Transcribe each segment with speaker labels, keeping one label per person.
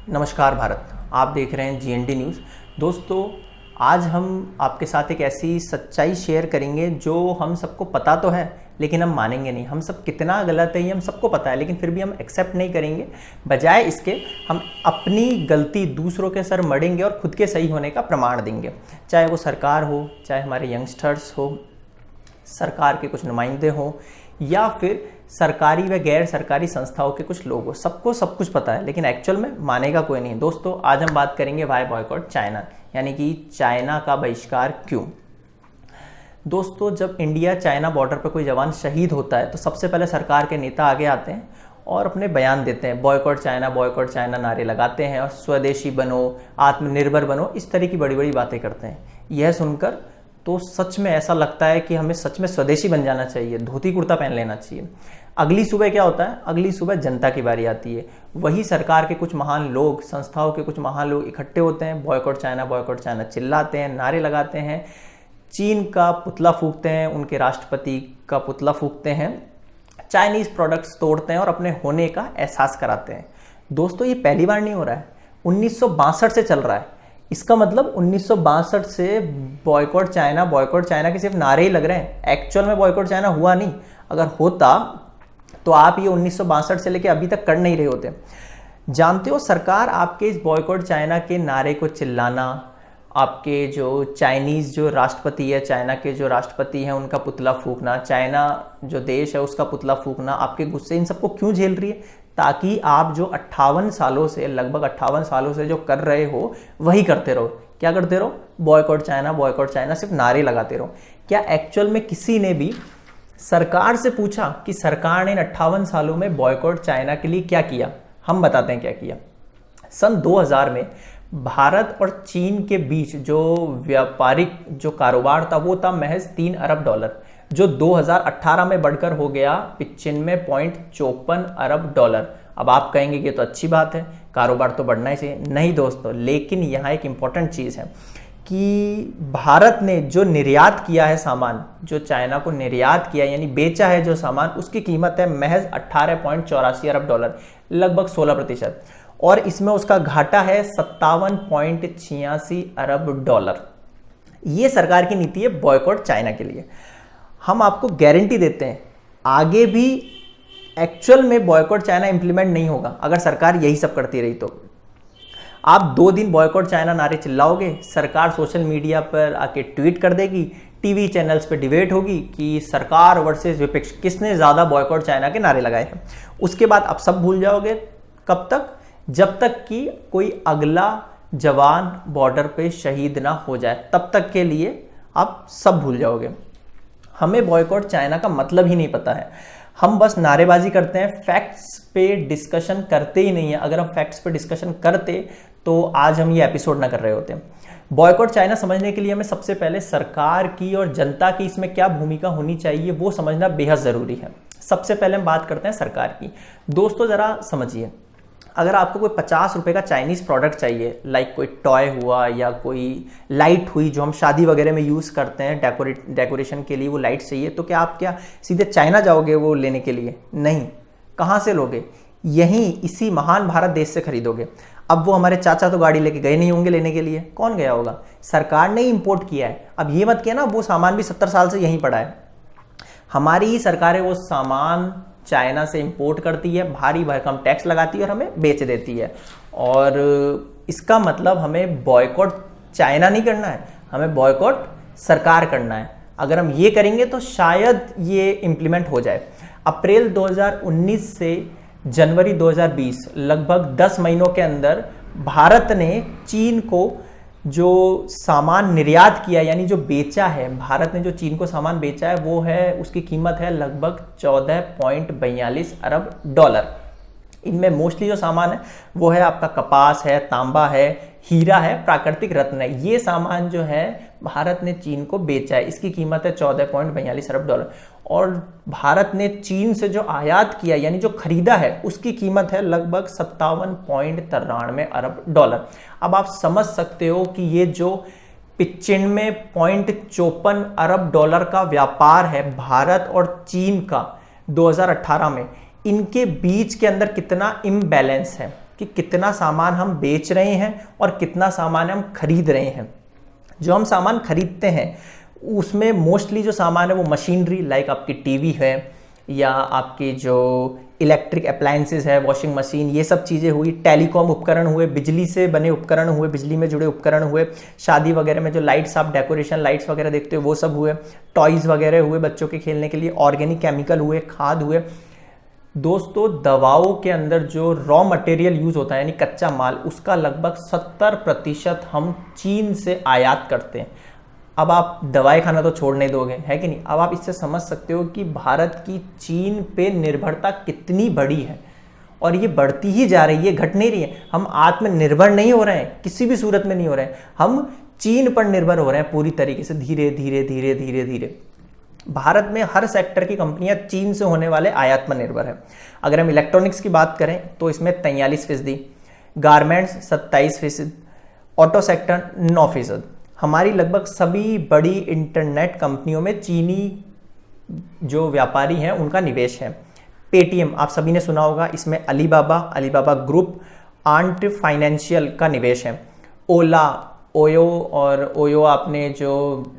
Speaker 1: नमस्कार भारत, आप देख रहे हैं जीएनडी न्यूज़। दोस्तों, आज हम आपके साथ एक ऐसी सच्चाई शेयर करेंगे जो हम सबको पता तो है लेकिन हम मानेंगे नहीं। हम सब कितना गलत है ये हम सबको पता है, लेकिन फिर भी हम एक्सेप्ट नहीं करेंगे। बजाय इसके हम अपनी गलती दूसरों के सर मढ़ेंगे और खुद के सही होने का प्रमाण देंगे। चाहे वो सरकार हो, चाहे हमारे यंगस्टर्स हो, सरकार के कुछ नुमाइंदे हों, या फिर सरकारी व गैर सरकारी संस्थाओं के कुछ लोग हो, सबको सब कुछ पता है लेकिन एक्चुअल में मानेगा कोई नहीं। दोस्तों, आज हम बात करेंगे वाई बॉयकॉट चाइना, यानी कि चाइना का बहिष्कार क्यों। दोस्तों, जब इंडिया चाइना बॉर्डर पर कोई जवान शहीद होता है तो सबसे पहले सरकार के नेता आगे आते हैं और अपने बयान देते हैं, बॉयकॉट चाइना नारे लगाते हैं और स्वदेशी बनो, आत्मनिर्भर बनो, इस तरह की बड़ी बड़ी बातें करते हैं। यह सुनकर तो सच में ऐसा लगता है कि हमें सच में स्वदेशी बन जाना चाहिए, धोती कुर्ता पहन लेना चाहिए। अगली सुबह क्या होता है? अगली सुबह जनता की बारी आती है। वही सरकार के कुछ महान लोग, संस्थाओं के कुछ महान लोग इकट्ठे होते हैं, बॉयकॉट चाइना चिल्लाते हैं, नारे लगाते हैं, चीन का पुतला फूंकते हैं, उनके राष्ट्रपति का पुतला फूंकते हैं, चाइनीज प्रोडक्ट्स तोड़ते हैं और अपने होने का एहसास कराते हैं। दोस्तों, ये पहली बार नहीं हो रहा है, 1962 से चल रहा है। इसका मतलब 1962 से बॉयकॉट चाइना के सिर्फ नारे ही लग रहे हैं, एक्चुअल में बॉयकॉट चाइना हुआ नहीं। अगर होता तो आप ये 1962 से लेके अभी तक कर नहीं रहे होते। जानते हो, सरकार आपके इस बॉयकॉट चाइना के नारे को चिल्लाना, आपके जो चाइनीज़ जो राष्ट्रपति है, चाइना के जो राष्ट्रपति हैं उनका पुतला फूंकना, चाइना जो देश है उसका पुतला फूंकना, आपके गुस्से इन सबको क्यों झेल रही है? ताकि आप जो 58 सालों से, लगभग 58 सालों से जो कर रहे हो वही करते रहो। क्या करते रहो? बॉयकॉट चाइना सिर्फ नारे लगाते रहो। क्या एक्चुअल में किसी ने भी सरकार से पूछा कि सरकार ने इन 58 सालों में बॉयकॉट चाइना के लिए क्या किया? हम बताते हैं क्या किया। सन 2000 में भारत और चीन के बीच जो व्यापारिक जो कारोबार था वो था महज $3 अरब, जो 2018 में बढ़कर हो गया 95.54 अरब। अब आप कहेंगे कि तो अच्छी बात है, कारोबार तो बढ़ना ही चाहिए। नहीं दोस्तों, लेकिन यहाँ एक इंपॉर्टेंट चीज़ है कि भारत ने जो निर्यात किया है सामान, जो चाइना को निर्यात किया यानी बेचा है जो सामान, उसकी कीमत है महज $18.84 अरब, लगभग 16%, और इसमें उसका घाटा है $57.86 अरब। ये सरकार की नीति है बॉयकॉट चाइना के लिए। हम आपको गारंटी देते हैं आगे भी एक्चुअल में बॉयकॉट चाइना इंप्लीमेंट नहीं होगा अगर सरकार यही सब करती रही तो। आप 2 दिन बॉयकॉट चाइना नारे चिल्लाओगे, सरकार सोशल मीडिया पर आके ट्वीट कर देगी, टीवी चैनल्स पे डिबेट होगी कि सरकार वर्सेस विपक्ष, किसने ज़्यादा बॉयकॉट चाइना के नारे लगाए हैं। उसके बाद आप सब भूल जाओगे। कब तक? जब तक कि कोई अगला जवान बॉर्डर पे शहीद ना हो जाए, तब तक के लिए आप सब भूल जाओगे। हमें बॉयकॉट चाइना का मतलब ही नहीं पता है, हम बस नारेबाजी करते हैं, फैक्ट्स पे डिस्कशन करते ही नहीं है। अगर हम फैक्ट्स पे डिस्कशन करते तो आज हम ये एपिसोड ना कर रहे होते। बॉयकॉट चाइना समझने के लिए हमें सबसे पहले सरकार की और जनता की इसमें क्या भूमिका होनी चाहिए वो समझना बेहद ज़रूरी है। सबसे पहले हम बात करते हैं सरकार की। दोस्तों, ज़रा समझिए, अगर आपको कोई 50 रुपये का चाइनीज़ प्रोडक्ट चाहिए, लाइक कोई टॉय हुआ या कोई लाइट हुई जो हम शादी वगैरह में यूज़ करते हैं, डेकोरेशन के लिए वो लाइट चाहिए, तो क्या आप सीधे चाइना जाओगे वो लेने के लिए? नहीं। कहाँ से लोगे? यहीं इसी महान भारत देश से खरीदोगे। अब वो हमारे चाचा तो गाड़ी लेके गए नहीं होंगे लेने के लिए, कौन गया होगा? सरकार ने इंपोर्ट किया है। अब ये मत किया ना वो सामान भी 70 साल से यहीं पड़ा है। हमारी ही सरकारें वो सामान चाइना से इंपोर्ट करती है, भारी भरकम टैक्स लगाती है और हमें बेच देती है। और इसका मतलब हमें बॉयकॉट चाइना नहीं करना है, हमें बॉयकॉट सरकार करना है। अगर हम ये करेंगे तो शायद ये इम्प्लीमेंट हो जाए। अप्रैल 2019 से जनवरी 2020, लगभग 10 महीनों के अंदर भारत ने चीन को जो सामान निर्यात किया यानी जो बेचा है, भारत ने जो चीन को सामान बेचा है वो है, उसकी कीमत है लगभग $14.42 अरब। इनमें मोस्टली जो सामान है वो है आपका कपास है, तांबा है, हीरा है, प्राकृतिक रत्न है। ये सामान जो है भारत ने चीन को बेचा है, इसकी कीमत है $14.42 अरब। और भारत ने चीन से जो आयात किया यानी जो खरीदा है उसकी कीमत है लगभग $57.93 अरब। अब आप समझ सकते हो कि ये जो 95.54 अरब डॉलर का व्यापार है भारत और चीन का 2018 में, इनके बीच के अंदर कितना इम्बैलेंस है। कि कितना सामान हम बेच रहे हैं और कितना सामान हम खरीद रहे हैं। जो हम सामान खरीदते हैं उसमें मोस्टली जो सामान है वो मशीनरी, लाइक आपकी टीवी है या आपकी जो इलेक्ट्रिक अप्लायंसेस है, वॉशिंग मशीन, ये सब चीज़ें हुई। टेलीकॉम उपकरण हुए, बिजली से बने उपकरण हुए, बिजली में जुड़े उपकरण हुए। शादी वगैरह में जो लाइट्स, आप डेकोरेशन लाइट्स वगैरह देखते हो वो सब हुए। टॉयज़ वगैरह हुए बच्चों के खेलने के लिए। ऑर्गेनिक केमिकल हुए, खाद हुए। दोस्तों, दवाओं के अंदर जो रॉ मटेरियल यूज़ होता है यानी कच्चा माल, उसका लगभग 70% हम चीन से आयात करते हैं। अब आप दवाई खाना तो छोड़ नहीं दोगे, है कि नहीं। अब आप इससे समझ सकते हो कि भारत की चीन पे निर्भरता कितनी बड़ी है और ये बढ़ती ही जा रही है, घट नहीं रही है। हम आत्मनिर्भर नहीं हो रहे हैं, किसी भी सूरत में नहीं हो रहे हैं। हम चीन पर निर्भर हो रहे हैं पूरी तरीके से, धीरे धीरे धीरे धीरे धीरे। भारत में हर सेक्टर की कंपनियां चीन से होने वाले आयात पर निर्भर है। अगर हम इलेक्ट्रॉनिक्स की बात करें तो इसमें 43%, गारमेंट्स 27%, ऑटो सेक्टर 9%। हमारी लगभग सभी बड़ी इंटरनेट कंपनियों में चीनी जो व्यापारी हैं उनका निवेश है। पेटीएम आप सभी ने सुना होगा, इसमें अलीबाबा ग्रुप, आंट फाइनेंशियल का निवेश है। ओला, ओयो आपने जो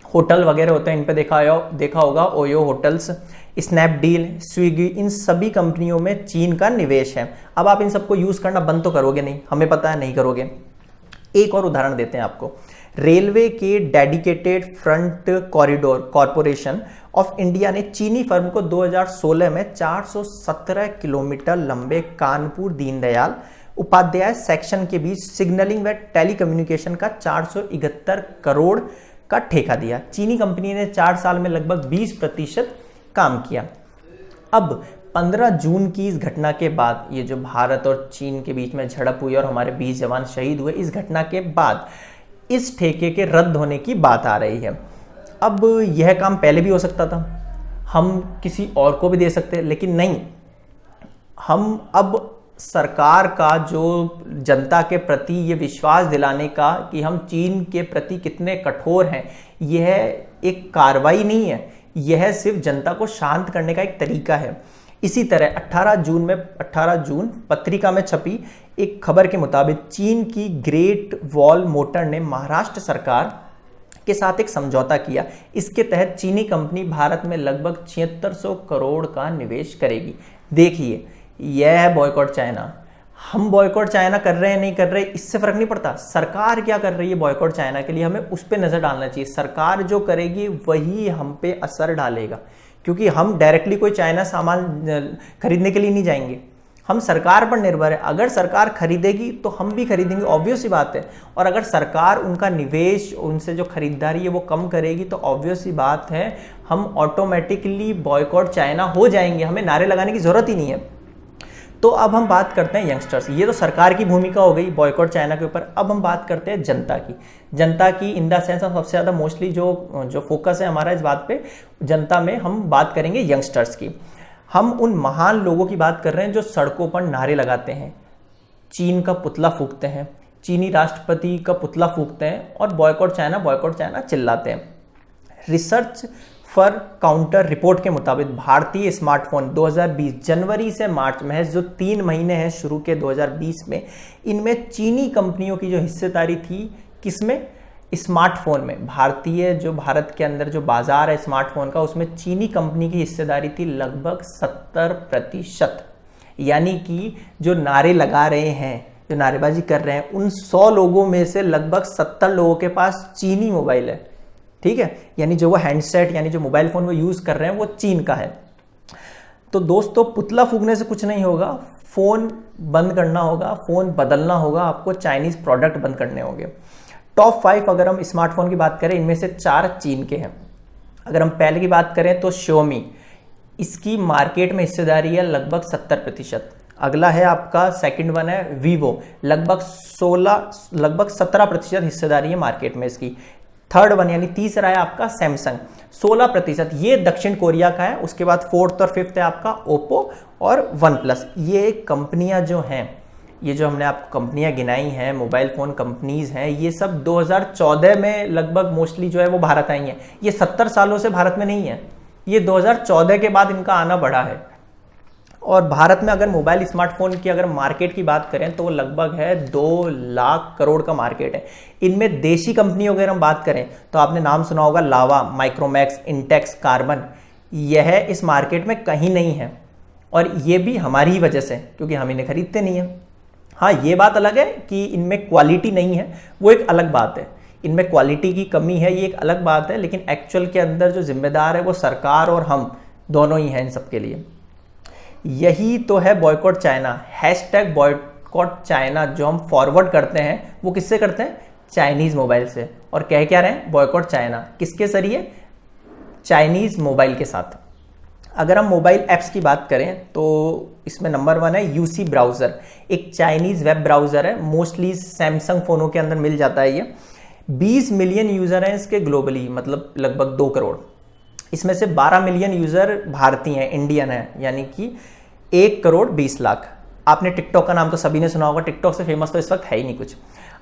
Speaker 1: होटल वगैरह होते हैं इन पे देखा होगा, ओयो होटल्स, स्नैपडील, स्विगी, इन सभी कंपनियों में चीन का निवेश है। अब आप इन सबको यूज़ करना बंद तो करोगे नहीं, हमें पता है नहीं करोगे। एक और उदाहरण देते हैं आपको। रेलवे के dedicated front corridor corporation of India ने चीनी फर्म को 2016 में 417 किलोमीटर लंबे कानपुर दीनदयाल उपाध्याय सेक्शन के बीच सिग्नलिंग व टेलीकम्युनिकेशन का 471 करोड़ का ठेका दिया। चीनी कंपनी ने 4 साल में लगभग 20% काम किया। अब 15 जून की इस घटना के बाद, ये जो भारत और चीन के बीच में झड़प हुई और हमारे 20 जवान शहीद हुए, इस घटना के बाद इस ठेके के रद्द होने की बात आ रही है। अब यह काम पहले भी हो सकता था, हम किसी और को भी दे सकते, लेकिन नहीं, हम अब सरकार का जो जनता के प्रति ये विश्वास दिलाने का कि हम चीन के प्रति कितने कठोर हैं, यह एक कार्रवाई नहीं है, यह सिर्फ जनता को शांत करने का एक तरीका है। इसी तरह 18 जून पत्रिका में छपी एक खबर के मुताबिक चीन की ग्रेट वॉल मोटर ने महाराष्ट्र सरकार के साथ एक समझौता किया। इसके तहत चीनी कंपनी भारत में लगभग 7600 करोड़ का निवेश करेगी। देखिए, यह है बॉयकॉट चाइना। हम बॉयकॉट चाइना कर रहे हैं नहीं कर रहे, इससे फर्क नहीं पड़ता। सरकार क्या कर रही है बॉयकॉट चाइना के लिए, हमें उस पर नजर डालना चाहिए। सरकार जो करेगी वही हम पे असर डालेगा, क्योंकि हम डायरेक्टली कोई चाइना सामान खरीदने के लिए नहीं जाएंगे, हम सरकार पर निर्भर है। अगर सरकार खरीदेगी तो हम भी खरीदेंगे, ऑब्वियस सी बात है। और अगर सरकार उनका निवेश, उनसे जो खरीदारी है वो कम करेगी तो ऑब्वियस सी बात है हम ऑटोमेटिकली बॉयकॉट चाइना हो जाएंगे, हमें नारे लगाने की जरूरत ही नहीं है। तो अब हम बात करते हैं यंगस्टर्स। ये तो सरकार की भूमिका हो गई बॉयकॉट चाइना के ऊपर। अब हम बात करते हैं जनता की इन द सेंस, हम सबसे ज़्यादा मोस्टली जो फोकस है हमारा इस बात पे, जनता में हम बात करेंगे यंगस्टर्स की। हम उन महान लोगों की बात कर रहे हैं जो सड़कों पर नारे लगाते हैं, चीन का पुतला फूंकते हैं, चीनी राष्ट्रपति का पुतला फूंकते हैं और बॉयकॉट चाइना चिल्लाते हैं। रिसर्च फॉर काउंटर रिपोर्ट के मुताबिक भारतीय स्मार्टफोन 2020 जनवरी से मार्च महज जो 3 महीने हैं शुरू के 2020 में, इनमें चीनी कंपनियों की जो हिस्सेदारी थी, किसमें? स्मार्टफोन में। भारत के अंदर जो बाजार है स्मार्टफोन का, उसमें चीनी कंपनी की हिस्सेदारी थी लगभग 70%। यानी कि जो नारे लगा रहे हैं, जो नारेबाजी कर रहे हैं, उन 100 लोगों में से लगभग 70 लोगों के पास चीनी मोबाइल है। ठीक है, यानी जो वो हैंडसेट यानी जो मोबाइल फोन वो यूज कर रहे हैं वो चीन का है। तो दोस्तों, पुतला फूकने से कुछ नहीं होगा, फोन बंद करना होगा, फोन बदलना होगा, आपको चाइनीज प्रोडक्ट बंद करने होंगे। टॉप 5 अगर हम स्मार्टफोन की बात करें, इनमें से 4 चीन के हैं। अगर हम पहले की बात करें तो Xiaomi, इसकी मार्केट में हिस्सेदारी है लगभग 70%। अगला है आपका सेकंड वन है Vivo, लगभग 17% हिस्सेदारी है मार्केट में इसकी। थर्ड वन यानी तीसरा है आपका सैमसंग, 16%, ये दक्षिण कोरिया का है। उसके बाद फोर्थ और फिफ्थ है आपका ओप्पो और वन प्लस। ये कंपनियां जो हैं, ये जो हमने आपको कंपनियां गिनाई हैं, मोबाइल फ़ोन कंपनीज हैं, ये सब 2014 में लगभग मोस्टली जो है वो भारत आई हैं। ये 70 सालों से भारत में नहीं है, ये 2014 के बाद इनका आना बढ़ा है। और भारत में अगर मोबाइल स्मार्टफोन की अगर मार्केट की बात करें तो वो लगभग है 2 लाख करोड़ का मार्केट है। इनमें देशी कंपनियों की अगर हम बात करें तो आपने नाम सुना होगा लावा, माइक्रोमैक्स, इंटेक्स, कार्बन। यह इस मार्केट में कहीं नहीं है और ये भी हमारी ही वजह से, क्योंकि हम इन्हें खरीदते नहीं हैं। हाँ, ये बात अलग है कि इनमें क्वालिटी नहीं है, वो एक अलग बात है। इनमें क्वालिटी की कमी है, ये एक अलग बात है, लेकिन एक्चुअल के अंदर जो जिम्मेदार है वो सरकार और हम दोनों ही हैं इन सब के लिए। यही तो है boycott China, hashtag boycott China जो हम फॉरवर्ड करते हैं वो किससे करते हैं? चाइनीज़ मोबाइल से। और कह क्या रहे हैं? Boycott China. किसके जरिए? चाइनीज़ मोबाइल के साथ। अगर हम मोबाइल ऐप्स की बात करें तो इसमें नंबर 1 है यूसी ब्राउज़र, एक चाइनीज़ वेब ब्राउज़र है, मोस्टली सैमसंग फ़ोनों के अंदर मिल जाता है ये। 20 मिलियन यूज़र हैं इसके ग्लोबली, मतलब लगभग 2 करोड़। इसमें से 12 मिलियन यूज़र भारतीय हैं, इंडियन हैं, यानी कि 1 करोड़ 20 लाख। आपने टिकटॉक का नाम तो सभी ने सुना होगा, टिकटॉक से फेमस तो इस वक्त है ही नहीं कुछ।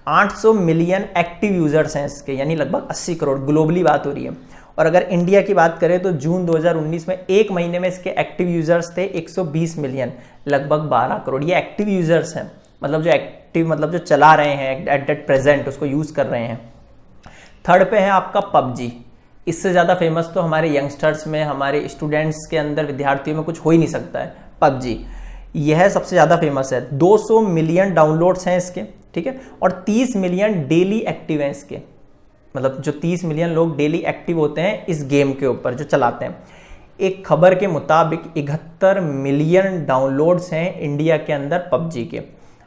Speaker 1: 800 मिलियन एक्टिव यूज़र्स हैं इसके, यानी लगभग 80 करोड़ ग्लोबली बात हो रही है। और अगर इंडिया की बात करें तो जून 2019 में एक महीने में इसके एक्टिव यूज़र्स थे 120 मिलियन, लगभग 12 करोड़। ये एक्टिव यूज़र्स हैं, मतलब जो एक्टिव मतलब जो चला रहे हैं एट दैट प्रेजेंट, उसको यूज़ कर रहे हैं। थर्ड पे है आपका पबजी। इससे ज़्यादा फेमस तो हमारे यंगस्टर्स में, हमारे स्टूडेंट्स के अंदर, विद्यार्थियों में कुछ हो ही नहीं सकता है, पबजी। यह सबसे ज़्यादा फेमस है। 200 मिलियन डाउनलोड्स हैं इसके, ठीक है, और 30 मिलियन डेली एक्टिव हैं इसके, मतलब जो 30 मिलियन लोग डेली एक्टिव होते हैं इस गेम के ऊपर जो चलाते हैं। एक खबर के मुताबिक 71 मिलियन डाउनलोड्स हैं इंडिया के अंदर पबजी के।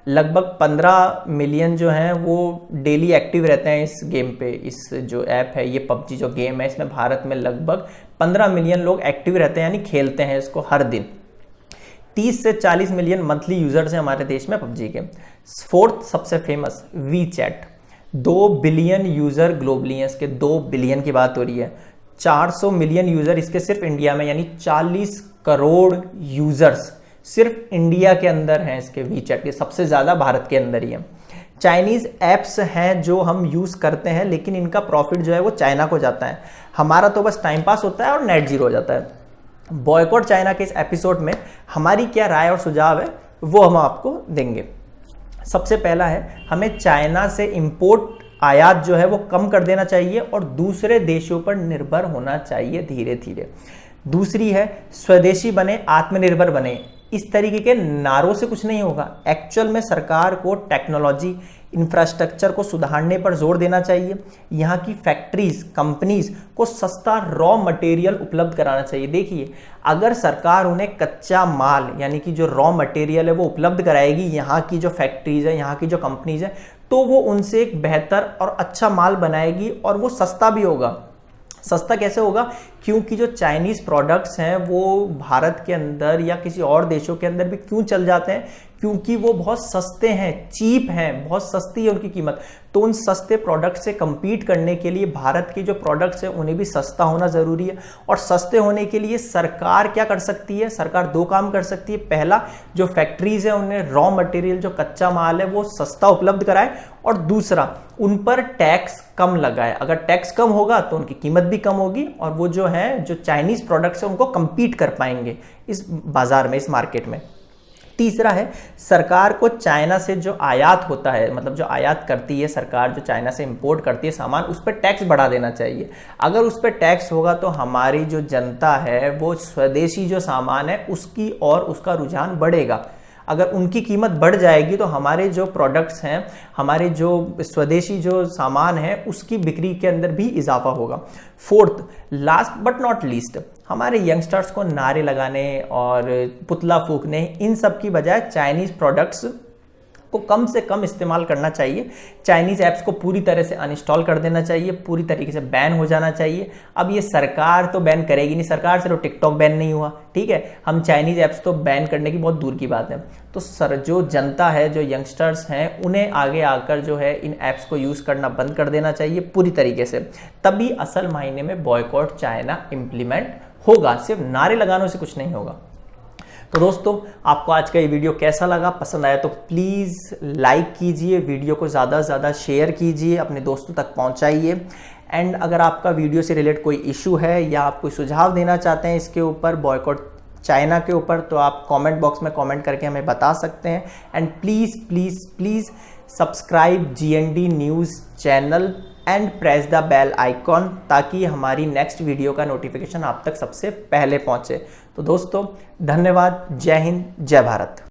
Speaker 1: लगभग 15 मिलियन जो हैं वो डेली एक्टिव रहते हैं इस गेम पे। इस जो ऐप है, ये पबजी जो गेम है, इसमें भारत में लगभग 15 मिलियन लोग एक्टिव रहते हैं, यानी खेलते हैं इसको हर दिन। 30 से 40 मिलियन मंथली यूजर्स हैं हमारे देश में पबजी के। फोर्थ सबसे famous WeChat, 2 billion user globally हैं इसके, 2 बिलियन की बात हो रही है। 400 मिलियन यूजर इसके सिर्फ इंडिया में, यानी 40 करोड़ यूजर्स सिर्फ इंडिया के अंदर हैं इसके वी चैट के, सबसे ज़्यादा भारत के अंदर ही है। चाइनीज़ ऐप्स हैं जो हम यूज़ करते हैं, लेकिन इनका प्रॉफिट जो है वो चाइना को जाता है, हमारा तो बस टाइम पास होता है और नेट जीरो हो जाता है। बॉयकॉट चाइना के इस एपिसोड में हमारी क्या राय और सुझाव है वो हम आपको देंगे। सबसे पहला है, हमें चाइना से इंपोर्ट आयात जो है वो कम कर देना चाहिए और दूसरे देशों पर निर्भर होना चाहिए धीरे धीरे। दूसरी है, स्वदेशी बने, आत्मनिर्भर बने। इस तरीके के नारों से कुछ नहीं होगा। एक्चुअल में सरकार को टेक्नोलॉजी, इंफ्रास्ट्रक्चर को सुधारने पर जोर देना चाहिए। यहाँ की फैक्ट्रीज, कंपनीज को सस्ता रॉ मटेरियल उपलब्ध कराना चाहिए। देखिए, अगर सरकार उन्हें कच्चा माल यानी कि जो रॉ मटेरियल है वो उपलब्ध कराएगी, यहाँ की जो फैक्ट्रीज है, यहाँ की जो कंपनीज है, तो वो उनसे एक बेहतर और अच्छा माल बनाएगी और वो सस्ता भी होगा। सस्ता कैसे होगा? क्योंकि जो चाइनीज़ प्रोडक्ट्स हैं वो भारत के अंदर या किसी और देशों के अंदर भी क्यों चल जाते हैं? क्योंकि वो बहुत सस्ते हैं, चीप हैं, बहुत सस्ती है उनकी कीमत। तो उन सस्ते प्रोडक्ट से compete करने के लिए भारत के जो प्रोडक्ट्स हैं उन्हें भी सस्ता होना ज़रूरी है। और सस्ते होने के लिए सरकार क्या कर सकती है? सरकार 2 काम कर सकती है। पहला, जो फैक्ट्रीज है उन्हें रॉ मटेरियल, जो कच्चा माल है वो सस्ता उपलब्ध कराए, और दूसरा, उन पर टैक्स कम लगाए। अगर टैक्स कम होगा तो उनकी कीमत भी कम होगी और वो जो है, जो चाइनीज़ प्रोडक्ट्स है उनको compete कर पाएंगे इस बाज़ार में, इस मार्केट में। तीसरा है, सरकार को चाइना से जो आयात होता है, मतलब जो आयात करती है सरकार, जो चाइना से इंपोर्ट करती है सामान, उस पर टैक्स बढ़ा देना चाहिए। अगर उस पर टैक्स होगा तो हमारी जो जनता है वो स्वदेशी जो सामान है उसकी और उसका रुझान बढ़ेगा। अगर उनकी कीमत बढ़ जाएगी तो हमारे जो प्रोडक्ट्स हैं, हमारे जो स्वदेशी जो सामान है उसकी बिक्री के अंदर भी इजाफा होगा। Fourth, last but not least, हमारे यंगस्टर्स को नारे लगाने और पुतला फूकने, इन सब की बजाय चाइनीज़ प्रोडक्ट्स को कम से कम इस्तेमाल करना चाहिए। चाइनीज़ ऐप्स को पूरी तरह से अनइंस्टॉल कर देना चाहिए, पूरी तरीके से बैन हो जाना चाहिए। अब ये सरकार तो बैन करेगी नहीं, सरकार से तो टिकटॉक बैन नहीं हुआ, ठीक है, हम चाइनीज़ ऐप्स तो बैन करने की बहुत दूर की बात है। तो जो जनता है, जो यंगस्टर्स हैं, उन्हें आगे आकर जो है इन ऐप्स को यूज़ करना बंद कर देना चाहिए पूरी तरीके से, तभी असल मायने में बॉयकॉट चाइना इम्प्लीमेंट होगा। सिर्फ नारे लगाने से कुछ नहीं होगा। तो दोस्तों, आपको आज का ये वीडियो कैसा लगा? पसंद आया तो प्लीज़ लाइक कीजिए, वीडियो को ज़्यादा से ज़्यादा शेयर कीजिए, अपने दोस्तों तक पहुंचाइए। एंड अगर आपका वीडियो से रिलेटेड कोई इशू है या आप कोई सुझाव देना चाहते हैं इसके ऊपर, बॉयकॉट चाइना के ऊपर, तो आप कमेंट बॉक्स में कमेंट करके हमें बता सकते हैं। And please please please subscribe GND news channel and press the bell icon, ताकि हमारी नेक्स्ट वीडियो का नोटिफिकेशन आप तक सबसे पहले पहुंचे। तो दोस्तों धन्यवाद, जय हिंद, जय भारत।